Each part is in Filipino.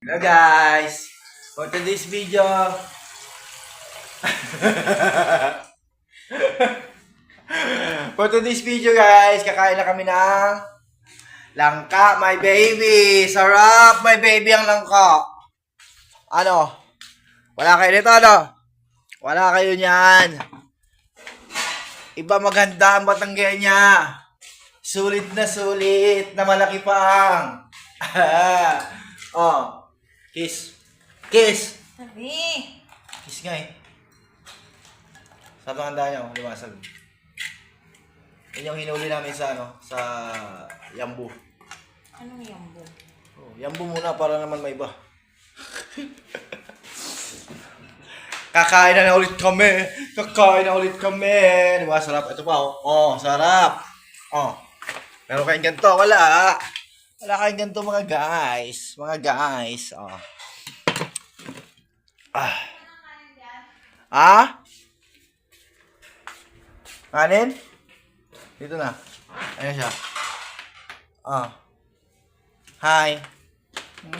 Hello guys! For today's video, guys, kakain na kami ng langka, my baby! Sarap, my baby, ang langka! Ano? Wala kayo nito, ano? Wala kayo niyan. Iba maganda ang Batanggay niya. Sulit na malaki pang. Oh. Kiss. Kiss. Sabi. Kiss nga eh. Sabi ang handa niyo, limasag. Yun yung hinuli namin sa ano, sa Yambu. Anong yambo? Oh, Yambu muna para naman may iba. Kakain na ulit kami. Di ba? Sarap. Ito pa, oh. Oh, sarap. Oh. Meron kayong ganito? Wala. Wala kayong ganito, mga guys. Oh. Kanin? Dito na. Ayan siya. Hi.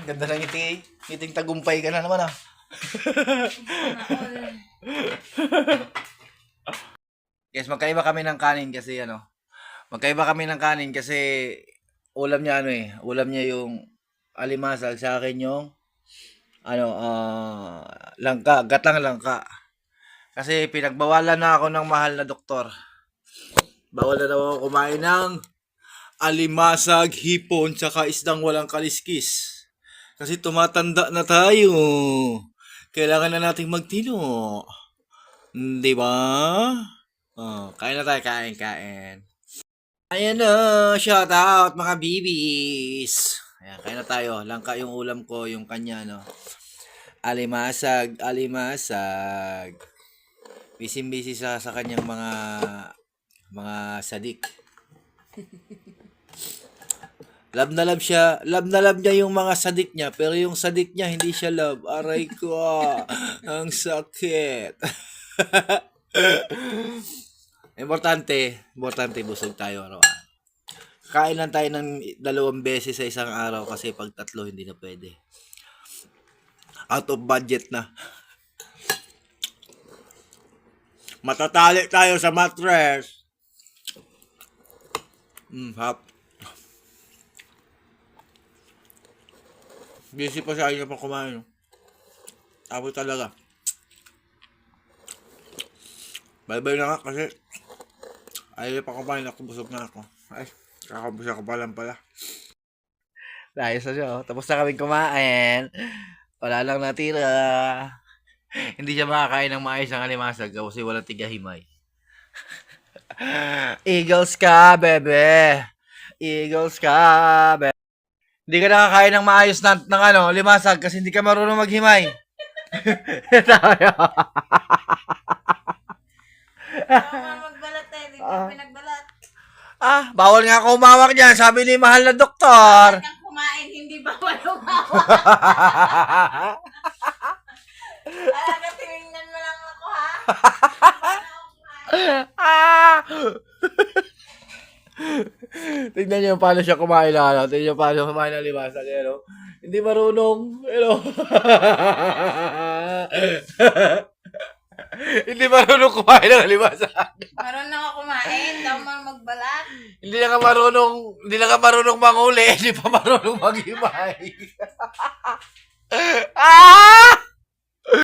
Ganda ng ngiti. Ngiting tagumpay ka na naman, Guys, magkaiba kami ng kanin kasi ulam niya ulam niya yung alimasag, sa akin yung langka, gatang langka. Kasi pinagbawalan na ako ng mahal na doktor. Bawal na daw ako kumain ng alimasag, hipon, tsaka isdang walang kaliskis. Kasi tumatanda na tayo. Kailangan na nating magtino. Di ba? Oh, kain na tayo, kain. Ayan na, shout out mga bibis. Ayan, kain na tayo. Langka yung ulam ko, yung kanya, no. Alimasag. Busy sa kanyang mga sadik. Love na love niya yung mga sadik niya, pero yung sadik niya hindi siya love. Aray ko, ang sakit. Importante busog tayo araw-araw. Kain lang tayo ng 2 beses sa isang araw kasi pag 3 hindi na pwede. Out of budget na. Matatali tayo sa mattress. Hap. Busy pa siya, ayaw pa kumain. Tapos talaga. Bye-bye na nga kasi ayaw pa kumain ako, busog na ako. Ay, kakabusya ko pa lang pala. Ayos na siya, oh. Tapos na kaming kumain. Wala lang natira. Hindi siya makakain ng maayos ng alimasag kasi walang tigahimay. Eagles ka, bebe. Hindi ka nakakain ng maayos ng limasag kasi hindi ka marunong maghimay. Tama magbalat eh. Di ba pinagbalat? Bawal nga ako umawak niyan. Sabi ni mahal na doktor. Bakit kang kumain, hindi bawal umawak? Alaga, tinignan mo lang ako, ha? Tignan niyo paano siya kumain na. Tignan niyo paano kumain ng limasag. Hindi marunong. Hindi marunong kumain ng limasag. Marunong ako kumain, daw magbalat. Hindi na ka marunong manghuli. Hindi pa marunong maghimay.